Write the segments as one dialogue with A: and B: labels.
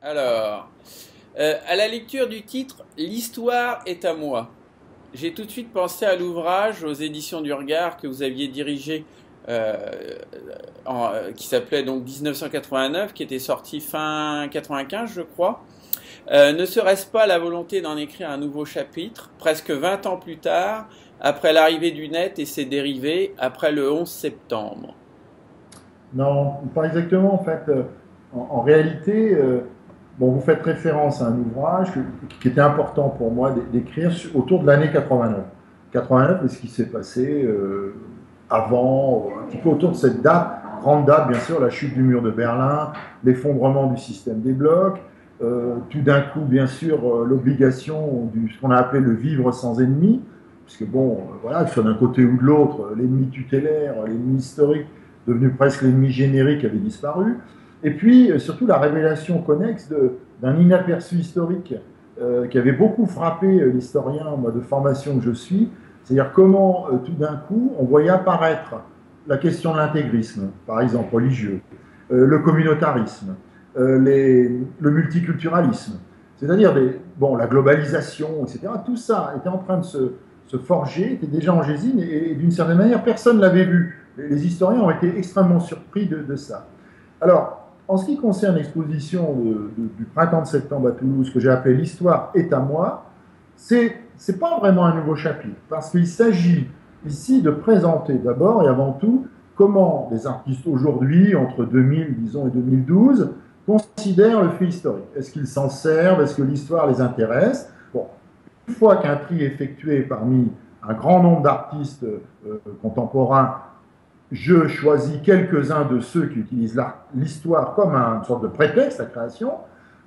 A: Alors, à la lecture du titre «L'histoire est à moi», j'ai tout de suite pensé à l'ouvrage aux éditions du Regard que vous aviez dirigé, euh, qui s'appelait donc 1989, qui était sorti fin 95, je crois. Ne serait-ce pas la volonté d'en écrire un nouveau chapitre, presque 20 ans plus tard, après l'arrivée du net et ses dérivés, après le 11 septembre?
B: Non, pas exactement. En fait, en réalité, bon, vous faites référence à un ouvrage qui était important pour moi d'écrire autour de l'année 89. 89, et ce qui s'est passé avant, un petit peu autour de cette date, grande date, bien sûr, la chute du mur de Berlin, l'effondrement du système des blocs, tout d'un coup, bien sûr, l'obligation de ce qu'on a appelé le vivre sans ennemi, puisque bon, voilà, que ce soit d'un côté ou de l'autre, l'ennemi tutélaire, l'ennemi historique, devenu presque l'ennemi générique, avait disparu. Et puis, surtout, la révélation connexe d'un inaperçu historique qui avait beaucoup frappé l'historien, moi, de formation que je suis, c'est-à-dire comment, tout d'un coup, on voyait apparaître la question de l'intégrisme, par exemple, religieux, le communautarisme, le multiculturalisme, c'est-à-dire bon, la globalisation, etc. Tout ça était en train de se forger, était déjà en gésine, et d'une certaine manière, personne ne l'avait vu. Les historiens ont été extrêmement surpris de ça. Alors, en ce qui concerne l'exposition du printemps de septembre à Toulouse, que j'ai appelé «L'histoire est à moi», c'est pas vraiment un nouveau chapitre, parce qu'il s'agit ici de présenter d'abord et avant tout comment les artistes aujourd'hui, entre 2000, disons, et 2012, considèrent le fait historique. Est-ce qu'ils s'en servent? Est-ce que l'histoire les intéresse? Bon, une fois qu'un tri est effectué parmi un grand nombre d'artistes contemporains, je choisis quelques-uns de ceux qui utilisent l'histoire comme une sorte de prétexte à la création.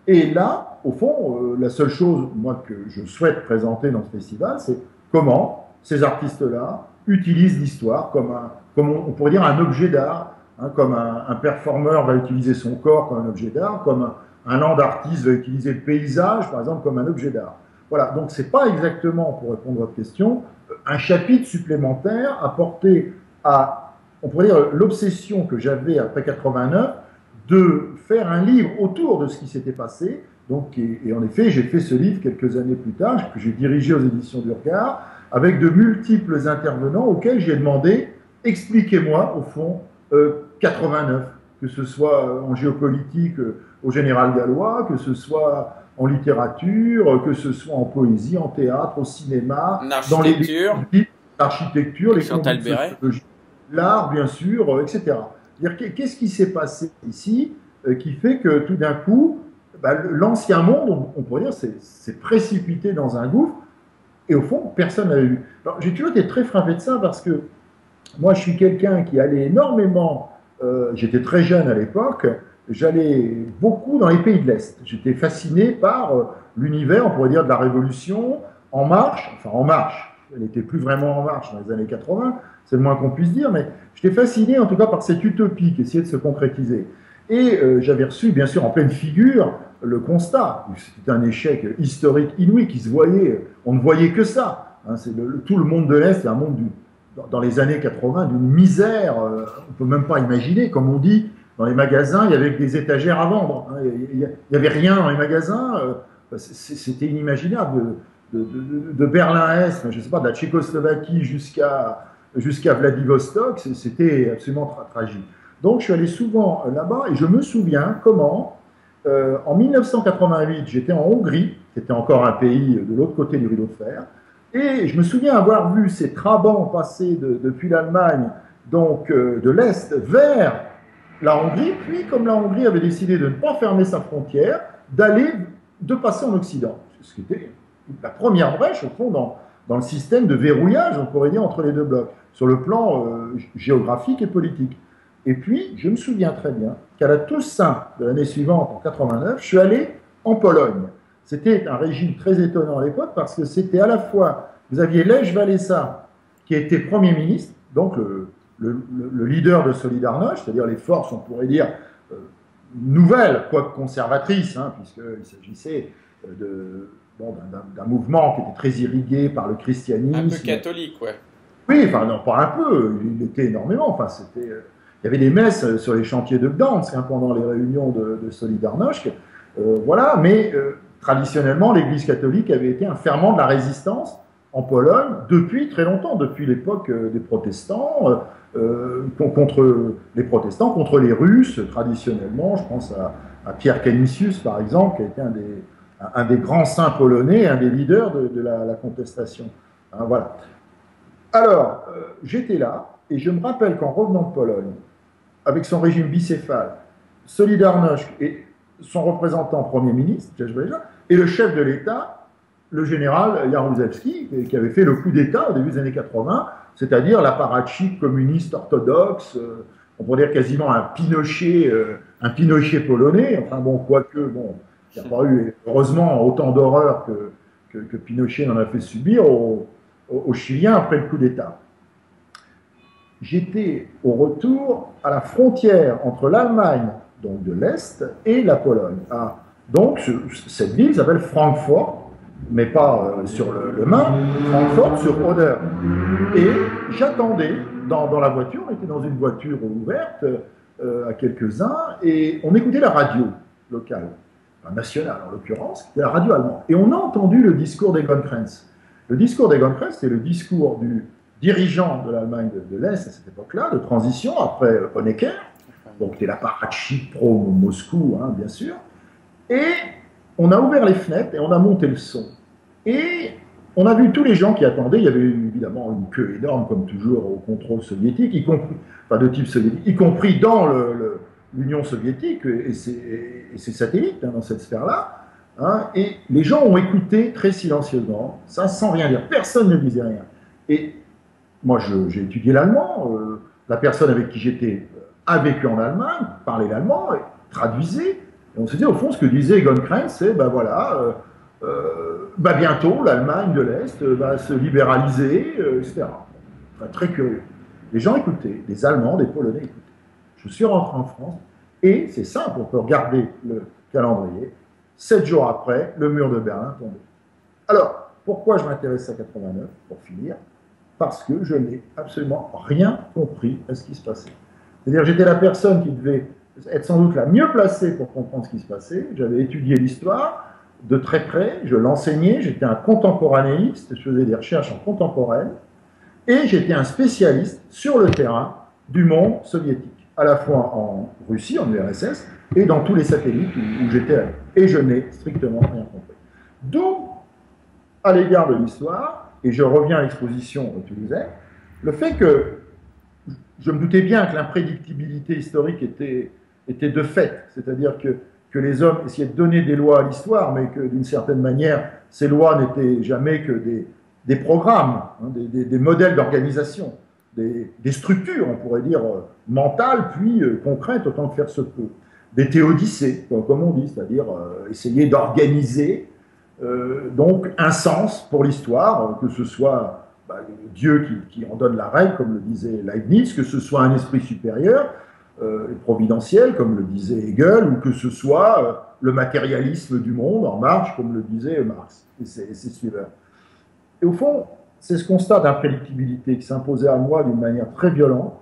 B: Et là, au fond, la seule chose, moi, que je souhaite présenter dans ce festival, c'est comment ces artistes-là utilisent l'histoire comme on pourrait dire un objet d'art, hein, comme un performeur va utiliser son corps comme un objet d'art, comme un land artiste va utiliser le paysage, par exemple, comme un objet d'art. Voilà, donc c'est pas exactement, pour répondre à votre question, un chapitre supplémentaire apporté à, on pourrait dire, l'obsession que j'avais après 89 de faire un livre autour de ce qui s'était passé. Donc, et en effet, j'ai fait ce livre quelques années plus tard, que j'ai dirigé aux éditions du Regard, avec de multiples intervenants auxquels j'ai demandé expliquez-moi, au fond, 89, que ce soit en géopolitique au général gallois, que ce soit en littérature, que ce soit en poésie, en théâtre, au cinéma,
A: En
B: dans
A: architecture,
B: l'architecture,
A: avec
B: les combis
A: Chantal
B: de
A: Béret.
B: sociologie, l'art, bien sûr, etc. Qu'est-ce qui s'est passé ici qui fait que tout d'un coup, bah, l'ancien monde, on pourrait dire, s'est précipité dans un gouffre et au fond, personne n'a eu. J'ai toujours été très frappé de ça parce que moi, je suis quelqu'un qui allait énormément, j'étais très jeune à l'époque, j'allais beaucoup dans les pays de l'Est. J'étais fasciné par l'univers, on pourrait dire, de la Révolution, en marche, enfin en marche, elle n'était plus vraiment en marche dans les années 80, c'est le moins qu'on puisse dire, mais j'étais fasciné en tout cas par cette utopie qui essayait de se concrétiser. Et j'avais reçu, bien sûr, en pleine figure, le constat, c'était un échec historique inouï qui se voyait, on ne voyait que ça. Hein, tout le monde de l'Est, c'est un monde dans les années 80 d'une misère, on ne peut même pas imaginer, comme on dit, dans les magasins, il y avait des étagères à vendre. Hein, il n'y avait rien dans les magasins, c'était inimaginable. De Berlin-Est, je ne sais pas, de la Tchécoslovaquie jusqu'à Vladivostok, c'était absolument tragique. Donc je suis allé souvent là-bas et je me souviens comment, en 1988, j'étais en Hongrie, qui était encore un pays de l'autre côté du rideau de fer, et je me souviens avoir vu ces trabants passer depuis l'Allemagne, donc de l'Est vers la Hongrie, puis comme la Hongrie avait décidé de ne pas fermer sa frontière, de passer en Occident. Ce qui était la première brèche, au fond, dans le système de verrouillage, on pourrait dire, entre les deux blocs, sur le plan géographique et politique. Et puis, je me souviens très bien qu'à la Toussaint de l'année suivante, en 89, je suis allé en Pologne. C'était un régime très étonnant à l'époque parce que c'était à la fois, vous aviez Lech Walesa qui était Premier ministre, donc le leader de Solidarność, c'est-à-dire les forces, on pourrait dire, nouvelles, quoique conservatrices, hein, puisqu'il s'agissait d'un mouvement qui était très irrigué par le
A: Un peu
B: christianisme.
A: catholique, ouais.
B: Oui, enfin non, pas un peu, il était énormément. Enfin, il y avait des messes sur les chantiers de Gdansk hein, pendant les réunions de Solidarność. Voilà, mais traditionnellement, l'Église catholique avait été un ferment de la résistance en Pologne depuis très longtemps, depuis l'époque des protestants, contre les protestants, contre les Russes, traditionnellement. Je pense à Pierre Canisius, par exemple, qui a été un des grands saints polonais, un des leaders de la contestation. Hein, voilà. Alors, j'étais là, et je me rappelle qu'en revenant de Pologne, avec son régime bicéphale, Solidarność et son représentant Premier ministre, et le chef de l'État, le général Jaruzelski, qui avait fait le coup d'État au début des années 80, c'est-à-dire l'apparatchik communiste orthodoxe, on pourrait dire quasiment un Pinochet polonais, enfin bon, quoique, bon, il n'y a pas eu, heureusement, autant d'horreur que Pinochet n'en a fait subir aux Chiliens après le coup d'État. J'étais au retour à la frontière entre l'Allemagne, donc de l'Est, et la Pologne. Ah, donc, cette ville s'appelle Francfort, mais pas sur le Main, Francfort sur Oder. Et j'attendais dans la voiture, on était dans une voiture ouverte à quelques-uns, et on écoutait la radio locale, enfin, nationale en l'occurrence, qui était la radio allemande. Et on a entendu le discours d'Egon Krenz. Le discours d'Egon Krenz, c'était le discours du dirigeant de l'Allemagne de l'Est à cette époque-là, de transition, après Honecker, donc c'était l'apparatchik pro-Moscou, hein, bien sûr. Et on a ouvert les fenêtres et on a monté le son. Et on a vu tous les gens qui attendaient. Il y avait évidemment une queue énorme, comme toujours, au contrôle soviétique, y compris, enfin de type soviétique, y compris dans l'Union soviétique et ses satellites, hein, dans cette sphère-là. Hein, et les gens ont écouté très silencieusement, ça sans rien dire. Personne ne disait rien. Et moi, j'ai étudié l'allemand. La personne avec qui j'étais a vécu en Allemagne, parlait l'allemand, traduisait. Et on se dit, au fond, ce que disait Egon Krenz, c'est, ben voilà, bientôt, l'Allemagne de l'Est va se libéraliser, etc. Enfin, très curieux. Les gens écoutaient, des Allemands, des Polonais écoutaient. Je suis rentré en France, et c'est simple, on peut regarder le calendrier. 7 jours après, le mur de Berlin tombait. Alors, pourquoi je m'intéresse à 89, pour finir? Parce que je n'ai absolument rien compris à ce qui se passait. C'est-à-dire, j'étais la personne qui devait être sans doute la mieux placée pour comprendre ce qui se passait. J'avais étudié l'histoire de très près, je l'enseignais, j'étais un contemporanéiste, je faisais des recherches en contemporaine, et j'étais un spécialiste sur le terrain du monde soviétique, à la fois en Russie, en URSS, et dans tous les satellites où j'étais allé. Et je n'ai strictement rien compris. D'où, à l'égard de l'histoire, et je reviens à l'exposition toulousaine, le fait que je me doutais bien que l'imprédictibilité historique était de fait, c'est-à-dire que les hommes essayaient de donner des lois à l'histoire, mais que d'une certaine manière, ces lois n'étaient jamais que des programmes, hein, des modèles d'organisation, des structures, on pourrait dire, mentales, puis concrètes, autant que faire se peut. Des théodicées, comme on dit, c'est-à-dire essayer d'organiser donc un sens pour l'histoire, que ce soit Dieu qui en donne la règle, comme le disait Leibniz, que ce soit un esprit supérieur, providentiel, comme le disait Hegel, ou que ce soit le matérialisme du monde en marche, comme le disait Marx et ses suiveurs. Et au fond, c'est ce constat d'imprédictibilité qui s'imposait à moi d'une manière très violente,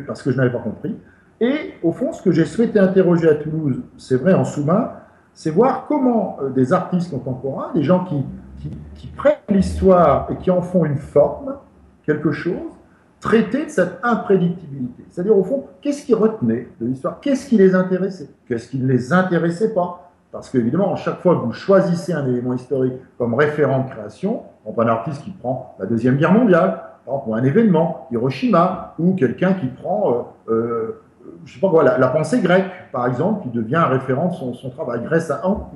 B: parce que je n'avais pas compris. Et au fond, ce que j'ai souhaité interroger à Toulouse, c'est vrai en sous-main, c'est voir comment des artistes contemporains, des gens qui prennent l'histoire et qui en font une forme, quelque chose, traiter de cette imprédictibilité. C'est-à-dire, au fond, qu'est-ce qui retenait de l'histoire? Qu'est-ce qui les intéressait? Qu'est-ce qui ne les intéressait pas? Parce qu'évidemment, à chaque fois que vous choisissez un élément historique comme référent de création, on prend un artiste qui prend la Deuxième Guerre mondiale, par exemple, ou un événement, Hiroshima, ou quelqu'un qui prend, je sais pas quoi, la pensée grecque, par exemple, qui devient un référent de son travail,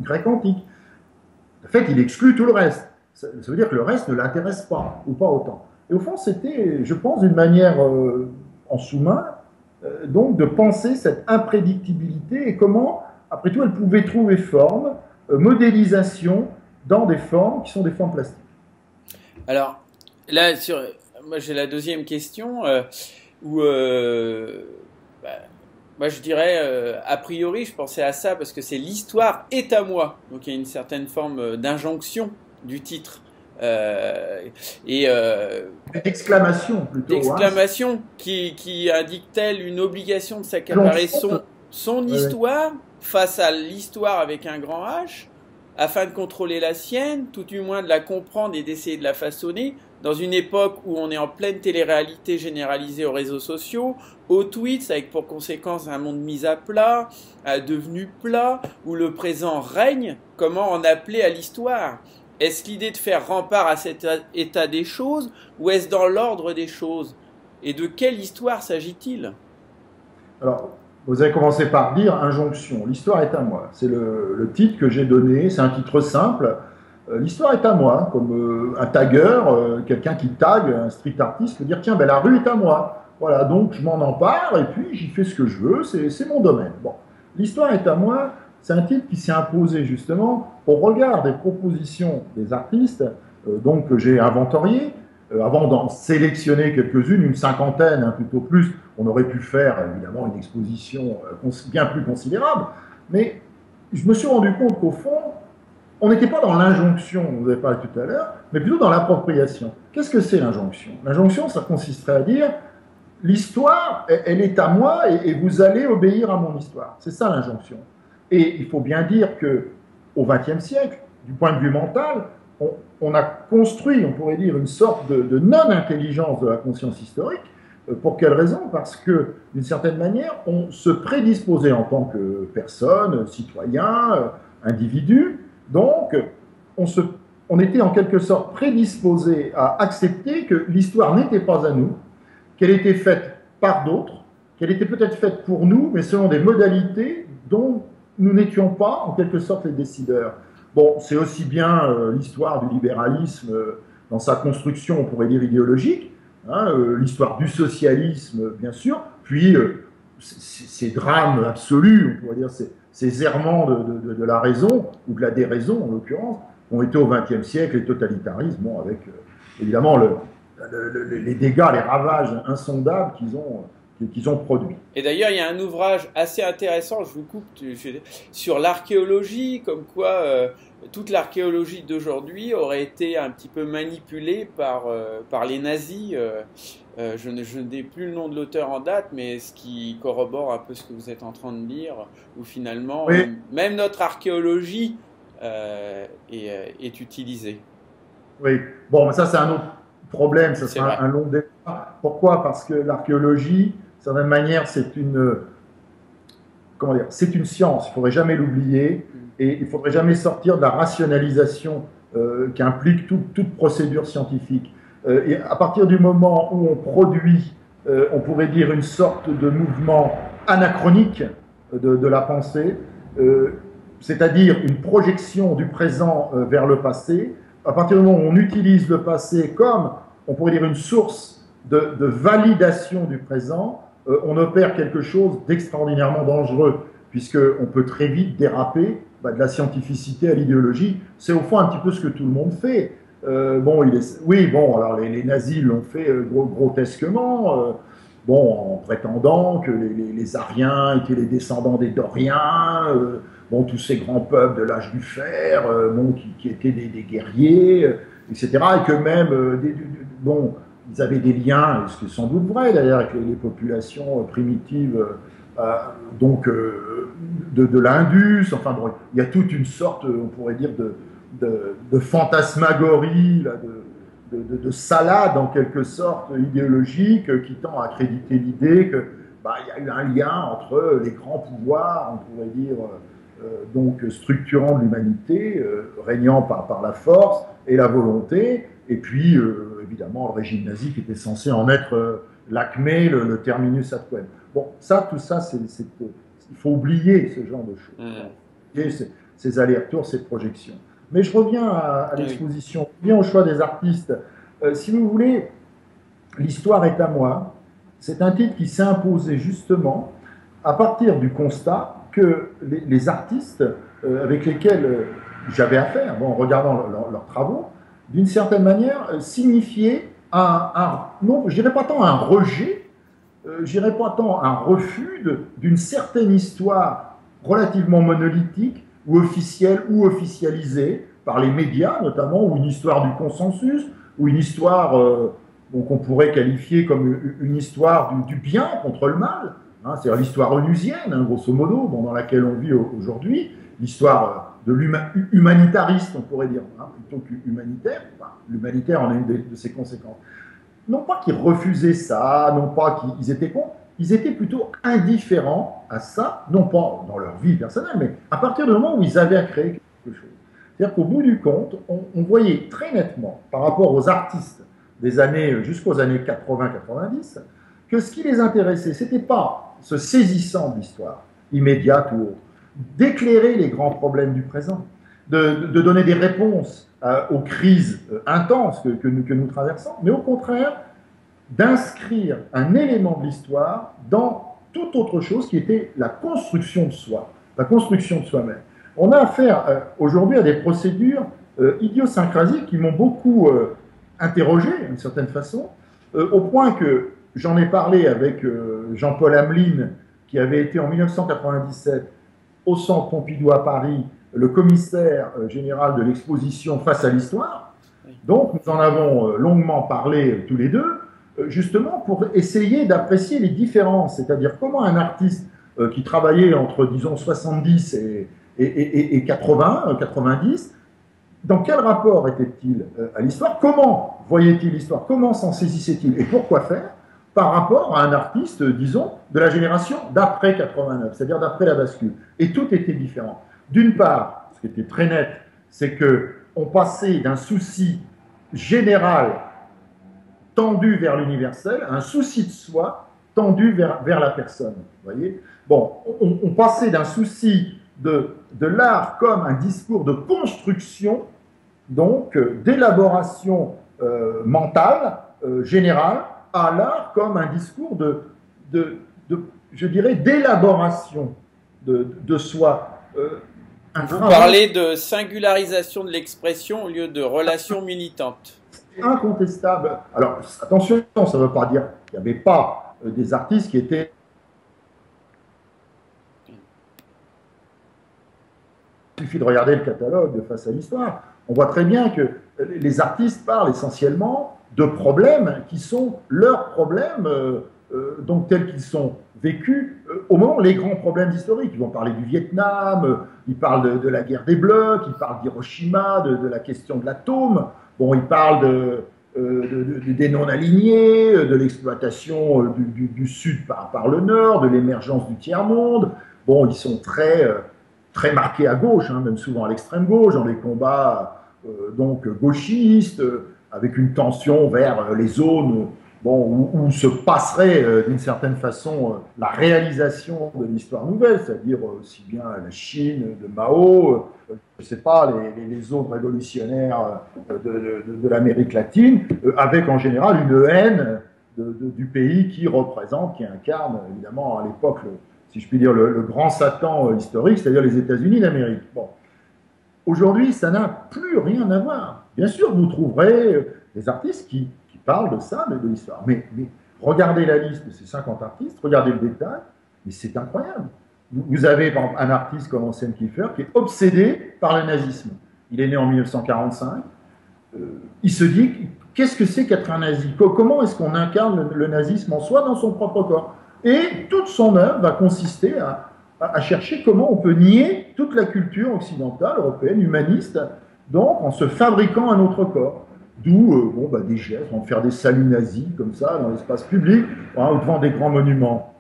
B: grec antique. En fait, il exclut tout le reste. Ça veut dire que le reste ne l'intéresse pas, ou pas autant. Et au fond, c'était, je pense, une manière en sous-main, donc, de penser cette imprédictibilité et comment, après tout, elle pouvait trouver forme, modélisation dans des formes qui sont des formes plastiques.
A: Alors, là, moi j'ai la deuxième question, où, moi je dirais, a priori, je pensais à ça parce que c'est l'histoire est à moi. Donc il y a une certaine forme d'injonction du titre.
B: Exclamation plutôt.
A: D'exclamation qui indique-t-elle une obligation de s'accaparer son histoire, face à l'histoire avec un grand H, afin de contrôler la sienne, tout du moins de la comprendre et d'essayer de la façonner, dans une époque où on est en pleine télé-réalité généralisée aux réseaux sociaux, aux tweets, avec pour conséquence un monde mis à plat, devenu plat, où le présent règne, comment en appeler à l'histoire? Est-ce l'idée de faire rempart à cet état des choses, ou est-ce dans l'ordre des choses? Et de quelle histoire s'agit-il?
B: Alors, vous avez commencé par dire injonction. L'histoire est à moi. C'est le titre que j'ai donné. C'est un titre simple. L'histoire est à moi, comme un tagueur, quelqu'un qui tague, un street artiste, peut dire tiens, ben, la rue est à moi. Voilà, donc je m'en empare et puis j'y fais ce que je veux, c'est mon domaine. Bon, l'histoire est à moi, c'est un titre qui s'est imposé justement au regard des propositions des artistes, donc que j'ai inventoriées. Avant d'en sélectionner quelques-unes, une cinquantaine, hein, plutôt plus, on aurait pu faire évidemment une exposition bien plus considérable, mais je me suis rendu compte qu'au fond, on n'était pas dans l'injonction, vous avez parlé tout à l'heure, mais plutôt dans l'appropriation. Qu'est-ce que c'est l'injonction? L'injonction, ça consisterait à dire l'histoire, elle est à moi et vous allez obéir à mon histoire. C'est ça l'injonction. Et il faut bien dire qu'au XXe siècle, du point de vue mental, on a construit, on pourrait dire, une sorte de non-intelligence de la conscience historique. Pour quelle raison? Parce que, d'une certaine manière, on se prédisposait en tant que personne, citoyen, individu. Donc, on était en quelque sorte prédisposé à accepter que l'histoire n'était pas à nous, qu'elle était faite par d'autres, qu'elle était peut-être faite pour nous, mais selon des modalités dont nous n'étions pas, en quelque sorte, les décideurs. Bon, c'est aussi bien l'histoire du libéralisme dans sa construction, on pourrait dire, idéologique, hein, l'histoire du socialisme, bien sûr, puis ces drames absolus, on pourrait dire, ces errements de la raison, ou de la déraison, en l'occurrence, ont été au XXe siècle, les totalitarismes, bon, avec évidemment les dégâts, les ravages insondables qu'ils ont produits.
A: Et d'ailleurs, il y a un ouvrage assez intéressant, je vous coupe, sur l'archéologie, comme quoi toute l'archéologie d'aujourd'hui aurait été un petit peu manipulée par les nazis. Je n'ai plus le nom de l'auteur en date, mais ce qui corrobore un peu ce que vous êtes en train de dire, où finalement, oui, même notre archéologie est utilisée.
B: Oui, bon, mais ça c'est un autre problème, ça sera un long débat. Pourquoi? Parce que l'archéologie, d'une certaine manière, c'est une science, il ne faudrait jamais l'oublier, et il ne faudrait jamais sortir de la rationalisation qu'implique toute procédure scientifique. Et à partir du moment où on produit, on pourrait dire, une sorte de mouvement anachronique de la pensée, c'est-à-dire une projection du présent vers le passé, à partir du moment où on utilise le passé comme, on pourrait dire, une source de validation du présent, on opère quelque chose d'extraordinairement dangereux, puisqu'on peut très vite déraper de la scientificité à l'idéologie. C'est au fond un petit peu ce que tout le monde fait. Oui, bon, alors les nazis l'ont fait grotesquement, en prétendant que les Aryens étaient les descendants des Doriens, tous ces grands peuples de l'âge du fer, qui étaient des guerriers, etc. Et que même, ils avaient des liens, ce qui est sans doute vrai d'ailleurs, avec les populations primitives, de l'Indus. Enfin, bon, il y a toute une sorte, on pourrait dire, de fantasmagorie, là, de salade en quelque sorte idéologique qui tend à accréditer l'idée que y a eu un lien entre les grands pouvoirs, on pourrait dire, structurants de l'humanité, régnant par la force et la volonté, et puis évidemment le régime nazi qui était censé en être l'acmé, le terminus ad quem. Bon, tout ça, il faut oublier ce genre de choses, ces allers-retours, ces projections. Mais je reviens à l'exposition, je reviens au choix des artistes. Si vous voulez, l'histoire est à moi. C'est un titre qui s'est imposé justement à partir du constat que les artistes avec lesquels j'avais affaire, en regardant leurs travaux, d'une certaine manière, signifiaient non, je dirais pas tant un rejet, je dirais pas tant un refus d'une certaine histoire relativement monolithique, ou officielle ou officialisée par les médias notamment, ou une histoire du consensus, ou une histoire qu'on pourrait qualifier comme une histoire du bien contre le mal, hein, c'est-à-dire l'histoire onusienne, hein, grosso modo, bon, dans laquelle on vit aujourd'hui, l'histoire de l'humanitariste, on pourrait dire, hein, plutôt qu'humanitaire. Enfin, l'humanitaire en est une de ses conséquences. Non pas qu'ils refusaient ça, non pas qu'ils étaient contre, ils étaient plutôt indifférents à ça, non pas dans leur vie personnelle, mais à partir du moment où ils avaient à créer quelque chose. C'est-à-dire qu'au bout du compte, on voyait très nettement, par rapport aux artistes des années, jusqu'aux années 80-90, que ce qui les intéressait, ce n'était pas ce saisissant de l'histoire immédiate ou autre, d'éclairer les grands problèmes du présent, de donner des réponses aux crises intenses que nous traversons, mais au contraire, d'inscrire un élément de l'histoire dans toute autre chose qui était la construction de soi, la construction de soi-même. On a affaire aujourd'hui à des procédures idiosyncrasiques qui m'ont beaucoup interrogé, d'une certaine façon, au point que j'en ai parlé avec Jean-Paul Hamelin, qui avait été en 1997 au Centre Pompidou à Paris, le commissaire général de l'exposition Face à l'Histoire. Donc, nous en avons longuement parlé tous les deux, justement pour essayer d'apprécier les différences, c'est-à-dire comment un artiste qui travaillait entre, disons, 70 et 80, 90, dans quel rapport était-il à l'histoire? Comment voyait-il l'histoire? Comment s'en saisissait-il? Et pourquoi faire? Par rapport à un artiste, disons, de la génération d'après 89, c'est-à-dire d'après la bascule. Et tout était différent. D'une part, ce qui était très net, c'est qu'on passait d'un souci général tendu vers l'universel à un souci de soi tendu vers la personne. Vous voyez? Bon, on passait d'un souci de l'art comme un discours de construction, donc d'élaboration mentale, générale, à l'art comme un discours je dirais, d'élaboration de soi.
A: Vous parlez de singularisation de l'expression au lieu de relation militante.
B: Incontestable. Alors, attention, ça ne veut pas dire qu'il n'y avait pas des artistes qui étaient... Il suffit de regarder le catalogue de Face à l'Histoire. On voit très bien que les artistes parlent essentiellement de problèmes qui sont leurs problèmes, donc tels qu'ils sont vécus au moment les grands problèmes historiques. Ils vont parler du Vietnam, ils parlent de la guerre des blocs, ils parlent d'Hiroshima, de la question de l'atome. Bon, ils parlent des non-alignés, de l'exploitation du Sud par le Nord, de l'émergence du tiers-monde. Bon, ils sont très marqués à gauche, hein, même souvent à l'extrême gauche, dans les combats donc gauchistes, avec une tension vers les zones bon, où se passerait d'une certaine façon la réalisation de l'histoire nouvelle, c'est-à-dire aussi bien la Chine de Mao, je ne sais pas, les zones révolutionnaires de l'Amérique latine, avec en général une haine du pays qui représente, qui incarne évidemment à l'époque, si je puis dire, le grand Satan historique, c'est-à-dire les États-Unis d'Amérique. Bon. Aujourd'hui, ça n'a plus rien à voir. Bien sûr, vous trouverez des artistes qui parlent de ça, de l'histoire. Mais regardez la liste de ces 50 artistes, regardez le détail, mais c'est incroyable. Vous avez par exemple un artiste comme Anselm Kiefer qui est obsédé par le nazisme. Il est né en 1945. Il se dit, qu'est-ce que c'est qu'être un nazi? Comment est-ce qu'on incarne le nazisme en soi dans son propre corps? Et toute son œuvre va consister à chercher comment on peut nier toute la culture occidentale, européenne, humaniste, donc en se fabriquant un autre corps. D'où des gestes, on va faire des saluts nazis comme ça dans l'espace public, hein, ou devant des grands monuments.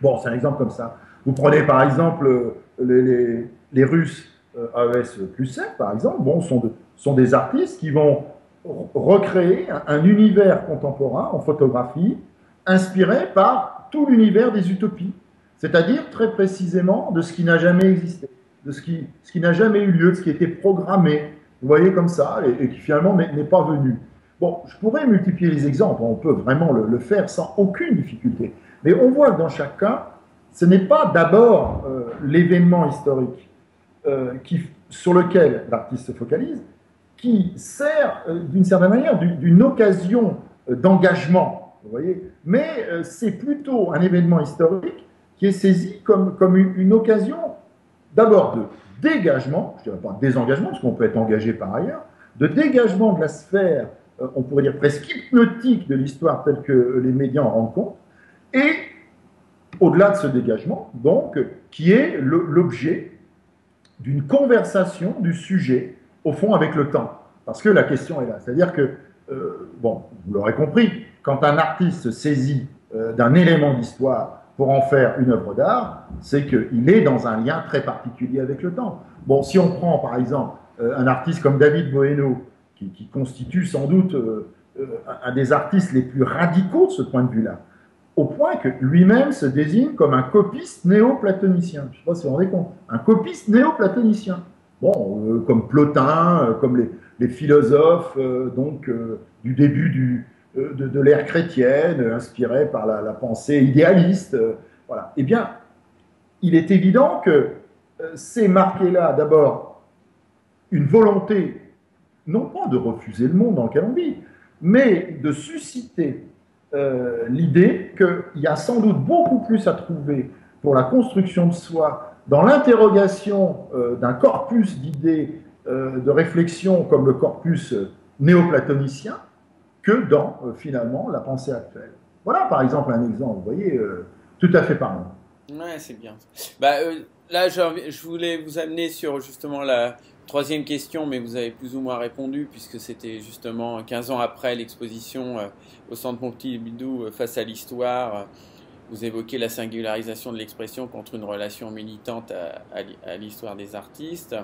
B: Bon, c'est un exemple comme ça. Vous prenez par exemple les Russes AES plus F, par exemple, bon, sont des artistes qui vont recréer un univers contemporain en photographie inspiré par tout l'univers des utopies, c'est-à-dire très précisément de ce qui n'a jamais existé, de ce qui n'a jamais eu lieu, de ce qui était programmé, vous voyez comme ça, et qui finalement n'est pas venu. Bon, je pourrais multiplier les exemples, on peut vraiment le faire sans aucune difficulté, mais on voit que dans chaque cas, ce n'est pas d'abord l'événement historique sur lequel l'artiste se focalise, qui sert d'une certaine manière d'une occasion d'engagement, vous voyez, mais c'est plutôt un événement historique qui est saisi comme une occasion d'abord de dégagement, je ne dirais pas désengagement, parce qu'on peut être engagé par ailleurs, de dégagement de la sphère, on pourrait dire presque hypnotique de l'histoire telle que les médias en rendent compte, et au-delà de ce dégagement, donc, qui est l'objet d'une conversation du sujet, au fond, avec le temps. Parce que la question est là. C'est-à-dire que, bon, vous l'aurez compris, quand un artiste se saisit d'un élément d'histoire pour en faire une œuvre d'art, c'est qu'il est dans un lien très particulier avec le temps. Bon, si on prend, par exemple, un artiste comme David Boieno, qui constitue sans doute un des artistes les plus radicaux de ce point de vue-là, au point que lui-même se désigne comme un copiste néo-platonicien. Je ne sais pas si vous vous rendez compte. Un copiste néo-platonicien. Bon, comme Plotin, comme les philosophes du début de l'ère chrétienne, inspirés par la pensée idéaliste. Voilà. Eh bien, il est évident que c'est marqué là, d'abord, une volonté, non pas de refuser le monde dans lequel on vit, mais de susciter l'idée qu'il y a sans doute beaucoup plus à trouver pour la construction de soi dans l'interrogation d'un corpus d'idées, de réflexion comme le corpus néoplatonicien, que dans, finalement, la pensée actuelle. Voilà, par exemple, un exemple, vous voyez, tout à fait parlant.
A: Ouais, c'est bien. Bah, là, je voulais vous amener sur justement la troisième question, mais vous avez plus ou moins répondu, puisque c'était justement 15 ans après l'exposition au Centre Pompidou face à l'histoire. Vous évoquez la singularisation de l'expression contre une relation militante à l'histoire des artistes.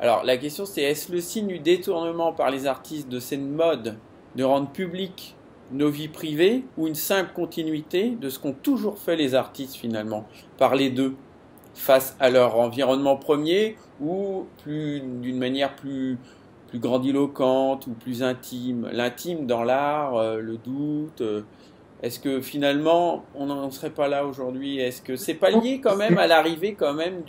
A: Alors, la question c'est, est-ce le signe du détournement par les artistes de cette mode de rendre public nos vies privées ou une simple continuité de ce qu'ont toujours fait les artistes finalement, parler d'eux face à leur environnement premier ou d'une manière plus grandiloquente ou plus intime, l'intime dans l'art, le doute. Est-ce que finalement on n'en serait pas là aujourd'hui? Est-ce que c'est pas lié quand même à l'arrivée quand même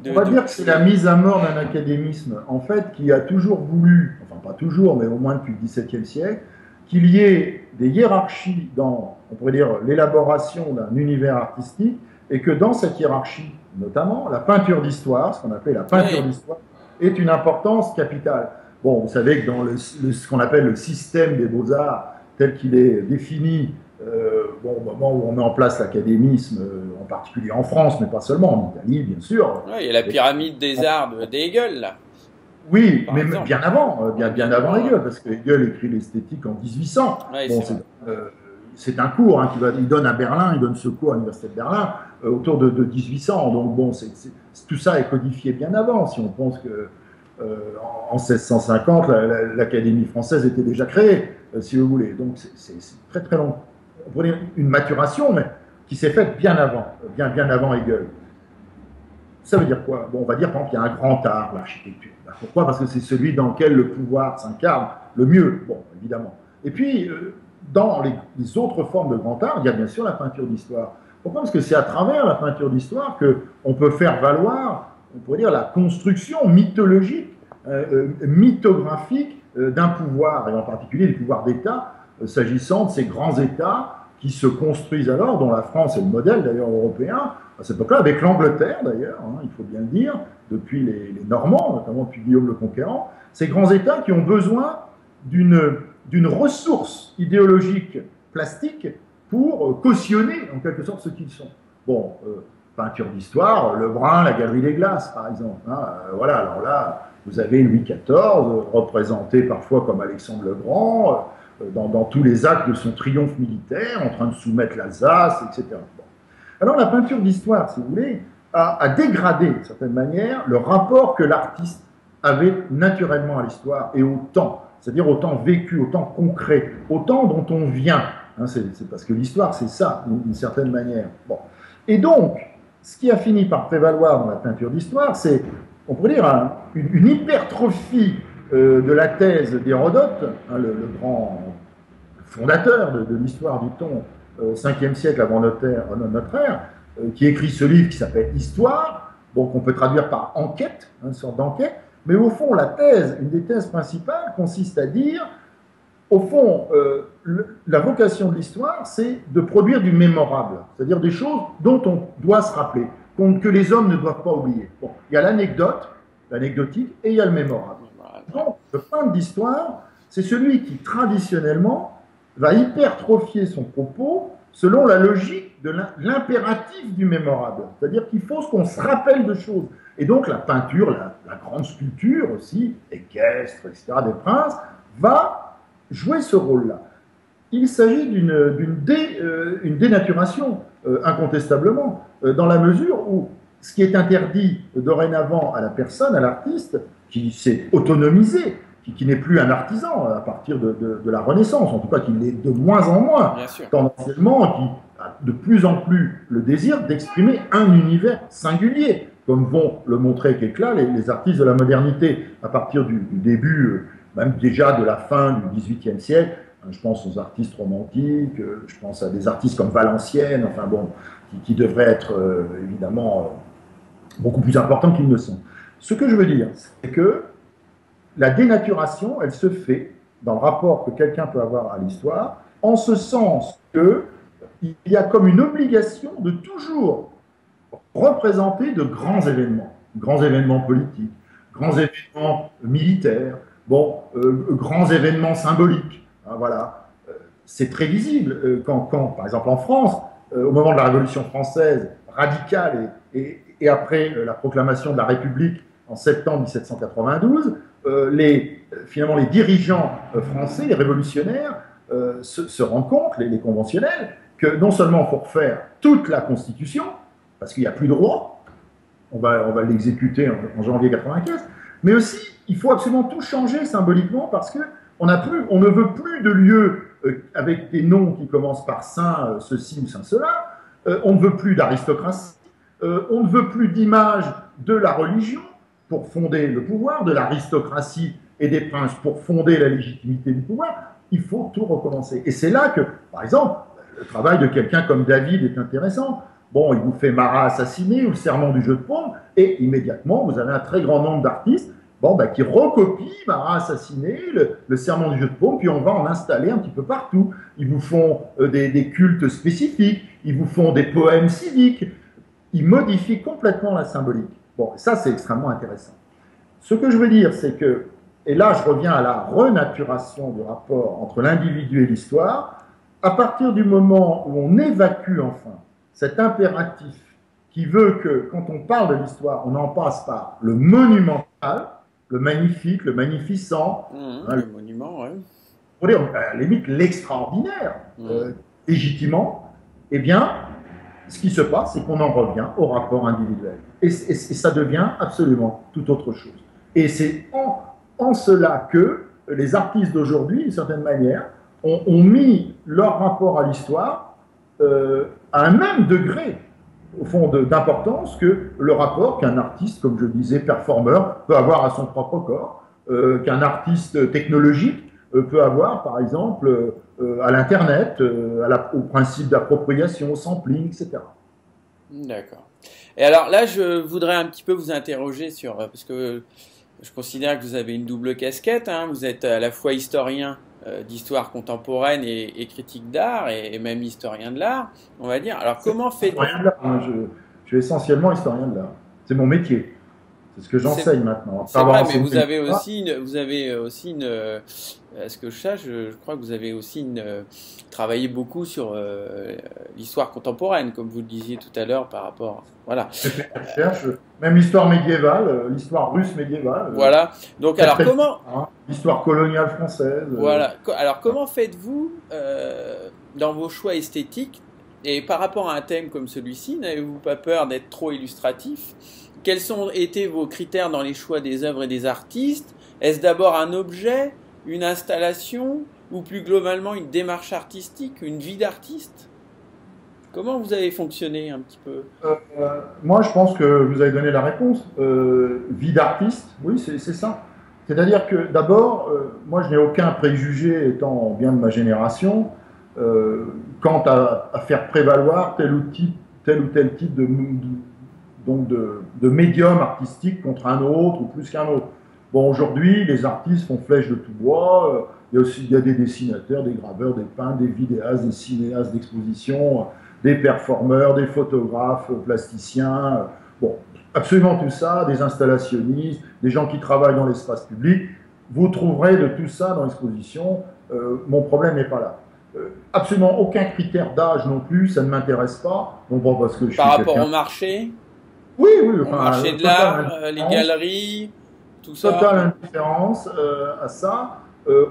B: on va dire que c'est la mise à mort d'un académisme, en fait, qui a toujours voulu, enfin pas toujours, mais au moins depuis le XVIIe siècle, qu'il y ait des hiérarchies dans, on pourrait dire, l'élaboration d'un univers artistique, et que dans cette hiérarchie, notamment, la peinture d'histoire, ce qu'on appelle la peinture d'histoire, est une importance capitale. Bon, vous savez que dans ce qu'on appelle le système des beaux-arts, tel qu'il est défini, au moment où on met en place l'académisme, en particulier en France, mais pas seulement, en Italie, bien sûr.
A: Ouais, il y a la pyramide des arts d'Hegel, là.
B: Oui, mais bien avant, bien avant Hegel, parce que Hegel écrit l'esthétique en 1800.
A: Ouais,
B: bon, c'est un cours hein, il donne à Berlin, il donne ce cours à l'Université de Berlin autour de 1800. Donc bon, tout ça est codifié bien avant. Si on pense que en 1650, l'Académie française était déjà créée, si vous voulez. Donc c'est très très long. On pourrait dire une maturation, mais qui s'est faite bien avant, bien avant Hegel. Ça veut dire quoi? Bon, on va dire qu'il y a un grand art, l'architecture. Pourquoi? Parce que c'est celui dans lequel le pouvoir s'incarne le mieux, bon, évidemment. Et puis, dans les autres formes de grand art, il y a bien sûr la peinture d'histoire. Pourquoi? Parce que c'est à travers la peinture d'histoire qu'on peut faire valoir, on pourrait dire, la construction mythologique, mythographique d'un pouvoir, et en particulier du pouvoir d'État, s'agissant de ces grands États qui se construisent alors, dont la France est le modèle d'ailleurs européen, à cette époque-là, avec l'Angleterre d'ailleurs, hein, il faut bien le dire, depuis les Normands, notamment depuis Guillaume le Conquérant, ces grands États qui ont besoin d'une ressource idéologique plastique pour cautionner en quelque sorte ce qu'ils sont. Bon, peinture d'histoire, Lebrun, la Galerie des Glaces par exemple. Hein, voilà, alors là, vous avez Louis XIV, représenté parfois comme Alexandre le Grand, dans tous les actes de son triomphe militaire, en train de soumettre l'Alsace, etc. Bon. Alors la peinture d'histoire, si vous voulez, a dégradé, d'une certaine manière, le rapport que l'artiste avait naturellement à l'histoire et au temps, c'est-à-dire au temps vécu, au temps concret, au temps dont on vient. Hein, c'est parce que l'histoire, c'est ça, d'une certaine manière. Bon. Et donc, ce qui a fini par prévaloir dans la peinture d'histoire, c'est, on pourrait dire, une hypertrophie de la thèse d'Hérodote, hein, le grand fondateur de l'histoire du ton, 5e siècle avant notre ère, qui écrit ce livre qui s'appelle Histoire, bon, qu'on peut traduire par enquête, hein, une sorte d'enquête, mais au fond, la thèse, une des thèses principales, consiste à dire, au fond, la vocation de l'histoire, c'est de produire du mémorable, c'est-à-dire des choses dont on doit se rappeler, que les hommes ne doivent pas oublier. Bon, il y a l'anecdote, l'anecdotique, et il y a le mémorable. Donc, le peintre d'histoire, c'est celui qui, traditionnellement, va hypertrophier son propos selon la logique de l'impératif du mémorable. C'est-à-dire qu'il faut qu'on se rappelle de choses. Et donc la peinture, la grande sculpture aussi, équestre, etc., des princes, va jouer ce rôle-là. Il s'agit d'une dénaturation, incontestablement, dans la mesure où ce qui est interdit dorénavant à la personne, à l'artiste, qui s'est autonomisé, qui n'est plus un artisan à partir de la Renaissance, en tout cas qui l'est de moins en moins, tendanciellement, qui a de plus en plus le désir d'exprimer un univers singulier, comme vont le montrer avec éclat les artistes de la modernité, à partir du début, même déjà de la fin du XVIIIe siècle. Je pense aux artistes romantiques, je pense à des artistes comme Valenciennes, enfin bon, qui devraient être évidemment beaucoup plus importants qu'ils ne sont. Ce que je veux dire, c'est que la dénaturation, elle se fait dans le rapport que quelqu'un peut avoir à l'histoire, en ce sens qu'il y a comme une obligation de toujours représenter de grands événements politiques, grands événements militaires, bon, grands événements symboliques. Hein, voilà, c'est très visible quand, par exemple, en France, au moment de la Révolution française radicale et après la proclamation de la République en septembre 1792, finalement les dirigeants français, les révolutionnaires, se rendent compte, les conventionnels, que non seulement il faut refaire toute la Constitution, parce qu'il n'y a plus de roi, on va l'exécuter en janvier 1995, mais aussi il faut absolument tout changer symboliquement parce qu'on ne veut plus de lieux avec des noms qui commencent par saint ceci ou saint cela, on ne veut plus d'aristocratie, on ne veut plus d'image de la religion pour fonder le pouvoir, de l'aristocratie et des princes pour fonder la légitimité du pouvoir. Il faut tout recommencer. Et c'est là que, par exemple, le travail de quelqu'un comme David est intéressant. Bon, il vous fait Marat assassiné ou le serment du jeu de paume, et immédiatement, vous avez un très grand nombre d'artistes qui recopient Marat assassiné, le serment du jeu de paume, puis on va en installer un petit peu partout. Ils vous font des cultes spécifiques, ils vous font des poèmes civiques, ils modifient complètement la symbolique. Bon, ça, c'est extrêmement intéressant. Ce que je veux dire, c'est que, et là, je reviens à la renaturation du rapport entre l'individu et l'histoire, à partir du moment où on évacue enfin cet impératif qui veut que, quand on parle de l'histoire, on en passe par le monumental, le magnifique, le magnificent.
A: Le monument, oui.
B: Pour dire, à la limite, l'extraordinaire, légitimement, eh bien, ce qui se passe, c'est qu'on en revient au rapport individuel. Et ça devient absolument tout autre chose. Et c'est en cela que les artistes d'aujourd'hui, d'une certaine manière, ont mis leur rapport à l'histoire à un même degré, au fond, d'importance que le rapport qu'un artiste, comme je disais, performeur, peut avoir à son propre corps, qu'un artiste technologique peut avoir, par exemple, à l'Internet, au principe d'appropriation, au sampling, etc.
A: D'accord. Et alors là, je voudrais un petit peu vous interroger sur, parce que je considère que vous avez une double casquette, hein, vous êtes à la fois historien d'histoire contemporaine et critique d'art, et même historien de l'art, on va dire. Alors comment faites-vous?
B: Je suis essentiellement historien de l'art. C'est mon métier. C'est ce que j'enseigne maintenant.
A: C'est vrai, mais vous avez aussi une, est-ce que je sache, je crois que vous avez aussi travaillé beaucoup sur l'histoire contemporaine, comme vous le disiez tout à l'heure par rapport, voilà.
B: J'ai fait des recherches, même l'histoire médiévale, l'histoire russe médiévale.
A: Voilà. Donc alors comment
B: l'histoire coloniale française.
A: Voilà. Alors comment faites-vous dans vos choix esthétiques et par rapport à un thème comme celui-ci, n'avez-vous pas peur d'être trop illustratif? Quels ont été vos critères dans les choix des œuvres et des artistes? Est-ce d'abord un objet, une installation, ou plus globalement une démarche artistique, une vie d'artiste? Comment vous avez fonctionné un petit peu?
B: Moi, je pense que vous avez donné la réponse. Vie d'artiste, oui, c'est ça. C'est-à-dire que d'abord, moi, je n'ai aucun préjugé, étant bien de ma génération, quant à faire prévaloir tel ou tel type de médium artistique contre un autre ou plus qu'un autre. Bon, aujourd'hui, les artistes font flèche de tout bois. Il y a des dessinateurs, des graveurs, des peintres, des vidéastes, des cinéastes d'exposition, des performeurs, des photographes, plasticiens. Bon, absolument tout ça, des installationnistes, des gens qui travaillent dans l'espace public. Vous trouverez de tout ça dans l'exposition. Mon problème n'est pas là. Absolument aucun critère d'âge non plus, ça ne m'intéresse pas. Bon, parce que je
A: Par
B: suis
A: rapport
B: quelqu'un.
A: au marché,
B: Oui, oui,
A: au
B: enfin,
A: marché de l'art, les galeries, tout ça.
B: totale indifférence à ça,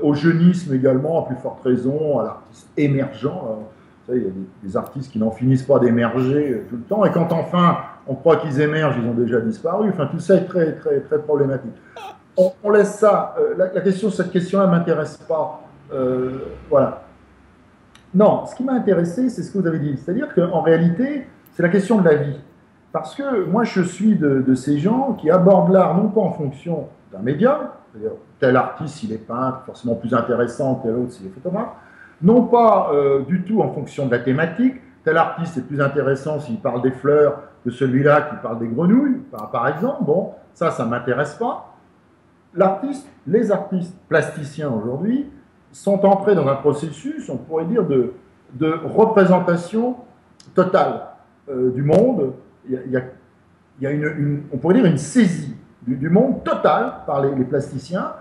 B: au jeunisme également, à plus forte raison, à l'artiste émergent. Vous savez, il y a des artistes qui n'en finissent pas d'émerger tout le temps, et quand enfin on croit qu'ils émergent, ils ont déjà disparu. Enfin, tout ça est très, très, très problématique. On laisse ça. Cette question-là ne m'intéresse pas. Voilà. Non, ce qui m'a intéressé, c'est ce que vous avez dit. C'est-à-dire qu'en réalité, c'est la question de la vie. Parce que moi, je suis de ces gens qui abordent l'art non pas en fonction d'un médium, c'est-à-dire tel artiste, il est peintre, forcément plus intéressant, tel autre, s'il est photographe, non pas du tout en fonction de la thématique, tel artiste est plus intéressant s'il parle des fleurs que celui-là qui parle des grenouilles, par exemple. Bon, ça ne m'intéresse pas. Les artistes plasticiens aujourd'hui sont entrés dans un processus, on pourrait dire, de représentation totale du monde. Il y a on pourrait dire une saisie du monde totale par les plasticiens,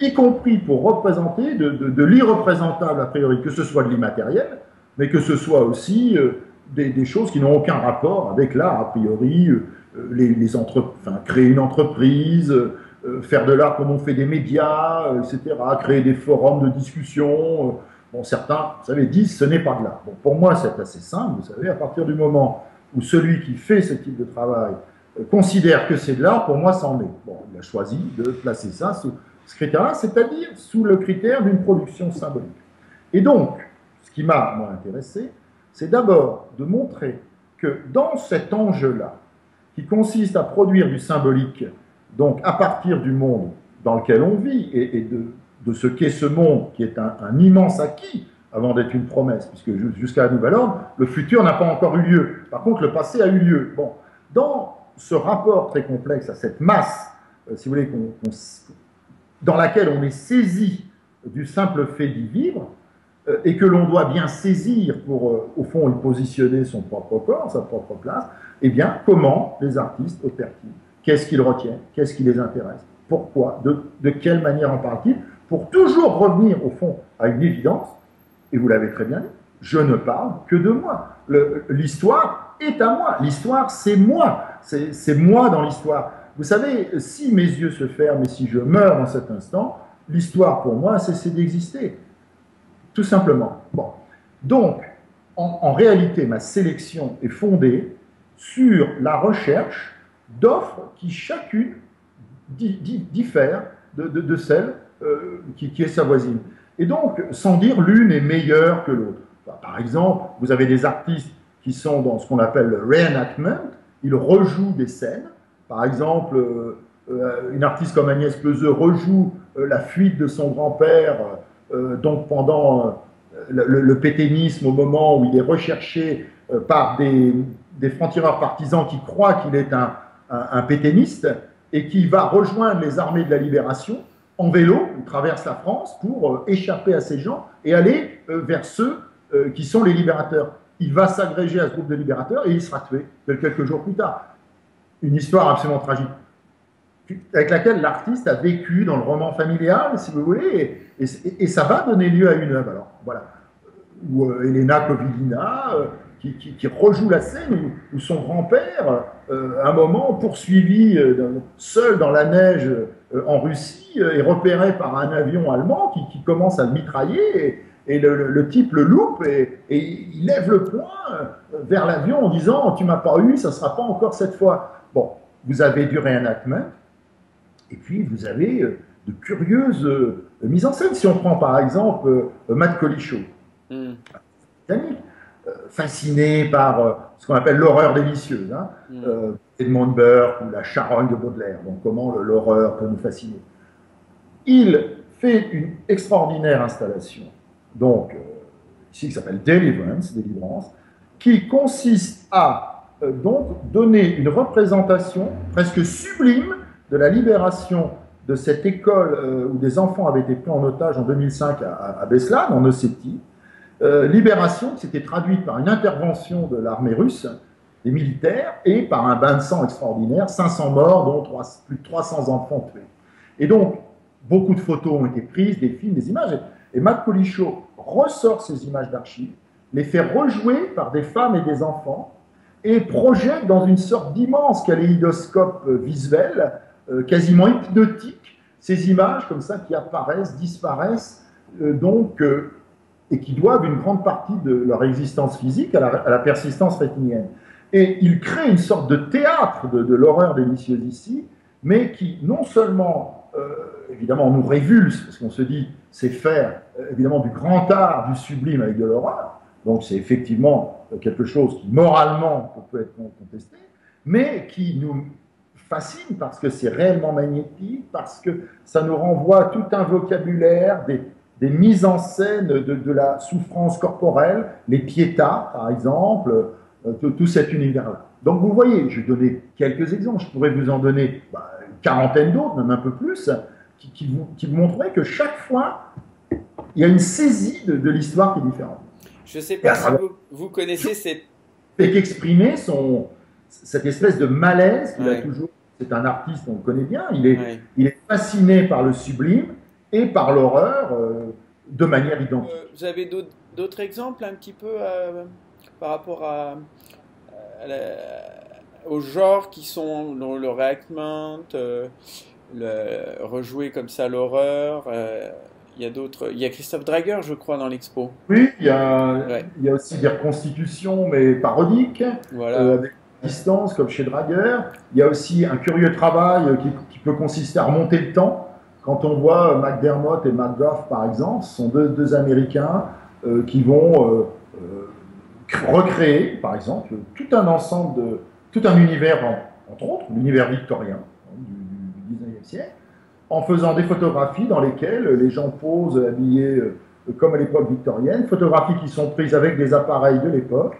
B: y compris pour représenter de l'irreprésentable a priori, que ce soit de l'immatériel, mais que ce soit aussi des choses qui n'ont aucun rapport avec l'art a priori, créer une entreprise, faire de l'art comme on fait des médias, etc., créer des forums de discussion. Bon, certains, vous savez, disent ce n'est pas de l'art. Bon, pour moi, c'est assez simple, vous savez, à partir du moment où celui qui fait ce type de travail considère que c'est de l'art, pour moi, c'en est. Bon, il a choisi de placer ça sous ce critère-là, c'est-à-dire sous le critère d'une production symbolique. Et donc, ce qui m'a, moi, intéressé, c'est d'abord de montrer que dans cet enjeu-là, qui consiste à produire du symbolique, donc à partir du monde dans lequel on vit, et de ce qu'est ce monde, qui est un immense acquis, avant d'être une promesse, puisque jusqu'à la nouvelle ordre, le futur n'a pas encore eu lieu. Par contre, le passé a eu lieu. Bon, dans ce rapport très complexe à cette masse, si vous voulez, dans laquelle on est saisi du simple fait d'y vivre, et que l'on doit bien saisir pour, au fond, y positionner son propre corps, sa propre place, eh bien, comment les artistes opèrent-ils? Qu'est-ce qu'ils retiennent? Qu'est-ce qui les intéresse? Pourquoi? De quelle manière en parlent-ils? Pour toujours revenir, au fond, à une évidence, et vous l'avez très bien dit, je ne parle que de moi. L'histoire est à moi. L'histoire, c'est moi. C'est moi dans l'histoire. Vous savez, si mes yeux se ferment et si je meurs en cet instant, l'histoire, pour moi, a cessé d'exister. Tout simplement. Bon. Donc, en réalité, ma sélection est fondée sur la recherche d'offres qui chacune diffère de celle qui est sa voisine. Et donc, sans dire l'une est meilleure que l'autre. Par exemple, vous avez des artistes qui sont dans ce qu'on appelle le reenactment, ils rejouent des scènes. Par exemple, une artiste comme Agnès Peuzeux rejoue la fuite de son grand-père, donc pendant le pétainisme, au moment où il est recherché par des francs-tireurs partisans qui croient qu'il est un pétainiste et qui va rejoindre les armées de la libération en vélo, il traverse la France pour échapper à ces gens et aller vers ceux qui sont les libérateurs. Il va s'agréger à ce groupe de libérateurs et il sera tué quelques jours plus tard. Une histoire absolument tragique, avec laquelle l'artiste a vécu dans le roman familial, si vous voulez, et ça va donner lieu à une œuvre. Alors, voilà. Ou Elena Kovilina, qui rejoue la scène où son grand-père, à un moment, poursuivi seul dans la neige en Russie, est repéré par un avion allemand qui commence à le mitrailler, et le type le loupe, et il lève le poing vers l'avion en disant « Tu m'as pas eu, ça ne sera pas encore cette fois ». Bon, vous avez du reenactment, et puis vous avez de curieuses mises en scène. Si on prend par exemple Matt Colichaud, fasciné par ce qu'on appelle l'horreur délicieuse, hein, Edmund Burke ou la charogne de Baudelaire, donc comment l'horreur peut nous fasciner. Il fait une extraordinaire installation, donc ici qui s'appelle Délivrance, qui consiste à donc donner une représentation presque sublime de la libération de cette école où des enfants avaient été pris en otage en 2005 à Beslan, en Ossétie. Libération qui s'était traduite par une intervention de l'armée russe, des militaires, et par un bain de sang extraordinaire, 500 morts, dont plus de 300 enfants tués. Et donc, beaucoup de photos ont été prises, des films, des images, et Matt Colichaud ressort ces images d'archives, les fait rejouer par des femmes et des enfants, et projette dans une sorte d'immense kaléidoscope visuel, quasiment hypnotique, ces images comme ça qui apparaissent, disparaissent, et qui doivent une grande partie de leur existence physique à la persistance rétinienne. Et il crée une sorte de théâtre de l'horreur délicieuse ici, mais qui non seulement, évidemment, nous révulse, parce qu'on se dit, c'est faire, évidemment, du grand art, du sublime avec de l'horreur, donc c'est effectivement quelque chose qui, moralement, peut être contesté, mais qui nous fascine parce que c'est réellement magnétique, parce que ça nous renvoie à tout un vocabulaire, des mises en scène de la souffrance corporelle, les pietas, par exemple, tout cet univers-là. Donc vous voyez, je vais donner quelques exemples, je pourrais vous en donner une quarantaine d'autres, même un peu plus, qui vous montreraient que chaque fois, il y a une saisie de l'histoire qui est différente.
A: Je ne sais pas si vous connaissez cette...
B: Et qu'exprimer cette espèce de malaise qu'il a toujours. C'est un artiste, on le connaît bien, il est fasciné par le sublime et par l'horreur de manière identique.
A: Vous avez d'autres exemples un petit peu par rapport aux genres qui sont le reenactment, rejouer comme ça l'horreur. Il y a d'autres. Il y a Christophe Dragueur, je crois, dans l'expo.
B: Oui, il y a aussi des reconstitutions, mais parodiques,
A: voilà.
B: Avec distance, comme chez Dragueur. Il y a aussi un curieux travail qui peut consister à remonter le temps. Quand on voit McDermott et McGough, par exemple, ce sont deux Américains qui vont recréer, par exemple, tout un ensemble tout un univers, entre autres, l'univers victorien du 19e siècle, en faisant des photographies dans lesquelles les gens posent habillés comme à l'époque victorienne, photographies qui sont prises avec des appareils de l'époque,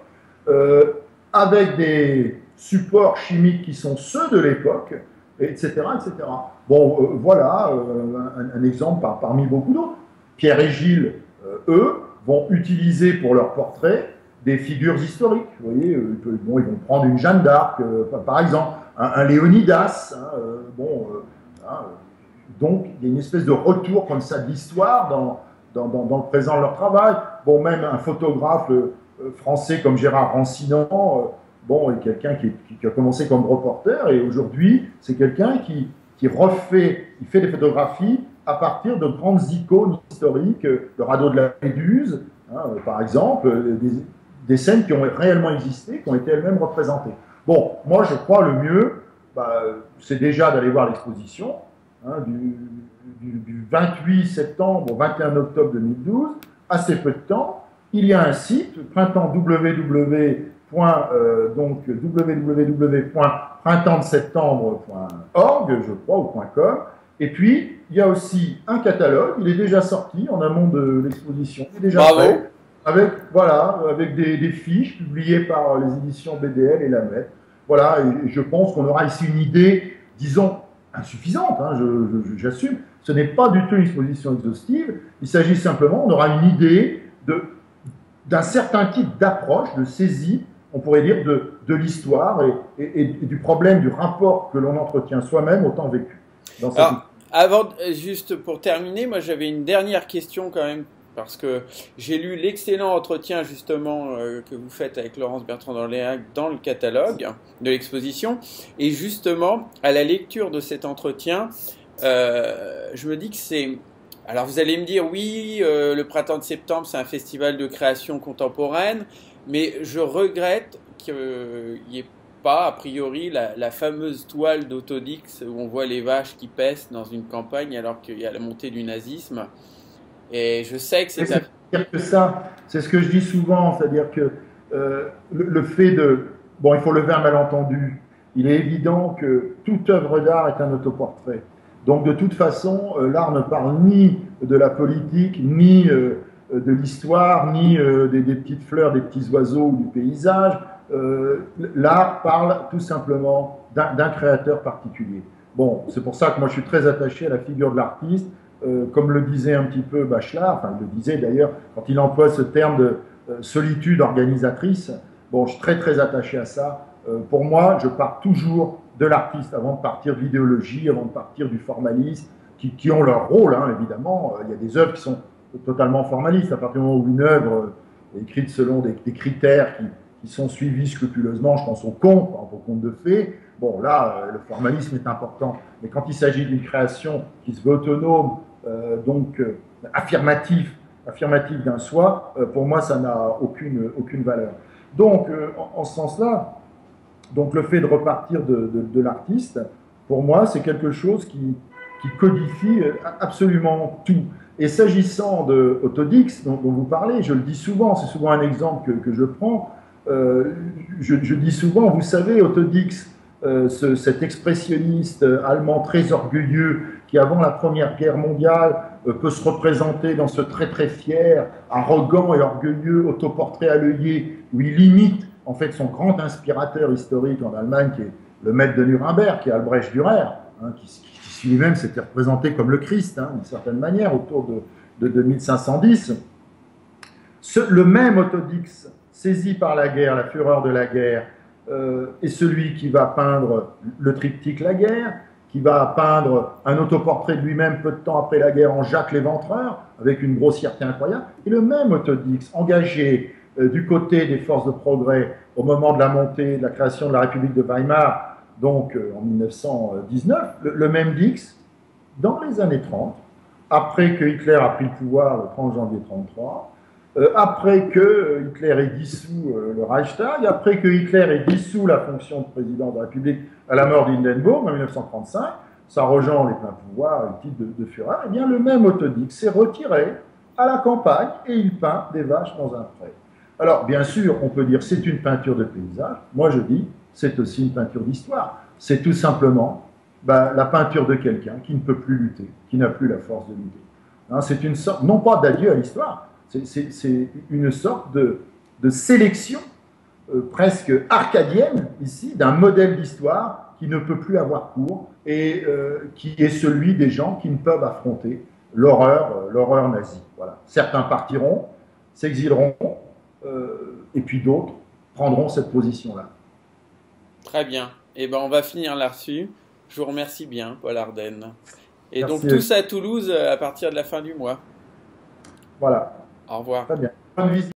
B: avec des supports chimiques qui sont ceux de l'époque, etc., etc. Bon, voilà un exemple parmi beaucoup d'autres. Pierre et Gilles, eux, vont utiliser pour leurs portraits des figures historiques. Vous voyez, ils vont prendre une Jeanne d'Arc, par exemple, un Léonidas. Donc, il y a une espèce de retour comme ça de l'histoire dans le présent de leur travail. Bon, même un photographe français comme Gérard Rancinan, est quelqu'un qui a commencé comme reporter, et aujourd'hui, c'est quelqu'un qui fait des photographies à partir de grandes icônes historiques, le radeau de la Méduse, par exemple, des scènes qui ont réellement existé, qui ont été elles-mêmes représentées. Bon, moi, je crois le mieux, c'est déjà d'aller voir l'exposition, du 28 septembre au 21 octobre 2012, assez peu de temps. Il y a un site, www.printemps-de-septembre.org, je crois, ou .com. Et puis, il y a aussi un catalogue, il est déjà sorti en amont de l'exposition. Il est déjà prêt, avec des fiches publiées par les éditions BDL et Lamette. Voilà, et je pense qu'on aura ici une idée, disons, insuffisante, j'assume. Ce n'est pas du tout une exposition exhaustive, il s'agit simplement, on aura une idée d'un certain type d'approche, de saisie, on pourrait dire, de l'histoire et du problème, du rapport que l'on entretient soi-même au temps vécu.
A: Alors, juste pour terminer, moi j'avais une dernière question quand même, parce que j'ai lu l'excellent entretien justement que vous faites avec Laurence Bertrand d'Orléac dans le catalogue de l'exposition, et justement, à la lecture de cet entretien, je me dis que c'est... Alors vous allez me dire, oui, le Printemps de septembre, c'est un festival de création contemporaine, mais je regrette qu'il n'y ait pas, a priori, la fameuse toile d'Autodix où on voit les vaches qui paissent dans une campagne alors qu'il y a la montée du nazisme. Et je sais que c'est...
B: C'est ce que je dis souvent, c'est-à-dire que le fait de... Bon, il faut lever un malentendu. Il est évident que toute œuvre d'art est un autoportrait. Donc, de toute façon, l'art ne parle ni de la politique, ni de l'histoire, ni des petites fleurs, des petits oiseaux ou du paysage. L'art parle tout simplement d'un créateur particulier. Bon, c'est pour ça que moi je suis très attaché à la figure de l'artiste, comme le disait un petit peu Bachelard, enfin il le disait d'ailleurs quand il emploie ce terme de solitude organisatrice. Bon, je suis très très attaché à ça. Pour moi, je pars toujours de l'artiste avant de partir de l'idéologie, avant de partir du formalisme, qui ont leur rôle, évidemment. Il y a des œuvres qui sont totalement formaliste. À partir du moment où une œuvre est écrite selon des critères qui sont suivis scrupuleusement, je pense au conte, par exemple au conte de fées, bon là, le formalisme est important. Mais quand il s'agit d'une création qui se veut autonome, donc affirmative d'un soi, pour moi, ça n'a aucune valeur. Donc, en ce sens-là, donc le fait de repartir de l'artiste, pour moi, c'est quelque chose qui codifie absolument tout. Et s'agissant de Autodix, dont vous parlez, je le dis souvent, c'est souvent un exemple que je prends, je dis souvent, vous savez, Autodix, cet expressionniste allemand très orgueilleux, qui avant la Première Guerre mondiale peut se représenter dans ce très très fier, arrogant et orgueilleux autoportrait à l'œillet, où il imite en fait son grand inspirateur historique en Allemagne, qui est le maître de Nuremberg, qui est Albrecht Dürer, hein, qui lui-même s'était représenté comme le Christ, hein, d'une certaine manière, autour de 1510. Le même Autodix, saisi par la guerre, la fureur de la guerre, est celui qui va peindre le triptyque La guerre, qui va peindre un autoportrait de lui-même peu de temps après la guerre en Jacques l'Éventreur, avec une grossièreté incroyable. Et le même Autodix, engagé du côté des forces de progrès au moment de la montée, de la création de la République de Weimar, donc en 1919, le même Dix, dans les années 30, après que Hitler a pris le pouvoir le 30 janvier 1933, après que Hitler ait dissous le Reichstag, après que Hitler ait dissous la fonction de président de la République à la mort d'Hindenburg en 1935, s'arrogeant les pleins pouvoirs et le titre de Führer, eh bien le même Autodix s'est retiré à la campagne et il peint des vaches dans un pré. Alors, bien sûr, on peut dire c'est une peinture de paysage. Moi, je dis c'est aussi une peinture d'histoire. C'est tout simplement la peinture de quelqu'un qui ne peut plus lutter, qui n'a plus la force de lutter. Hein, c'est une sorte, non pas d'adieu à l'histoire, c'est une sorte de sélection presque arcadienne, ici, d'un modèle d'histoire qui ne peut plus avoir cours et qui est celui des gens qui ne peuvent affronter l'horreur nazie. Voilà. Certains partiront, s'exileront, et puis d'autres prendront cette position-là.
A: Très bien. Eh ben, on va finir là-dessus. Je vous remercie bien, Paul Ardenne. Et
B: Merci.
A: donc, tous à Toulouse à partir de la fin du mois.
B: Voilà.
A: Au revoir.
B: Très bien. Bonne visite.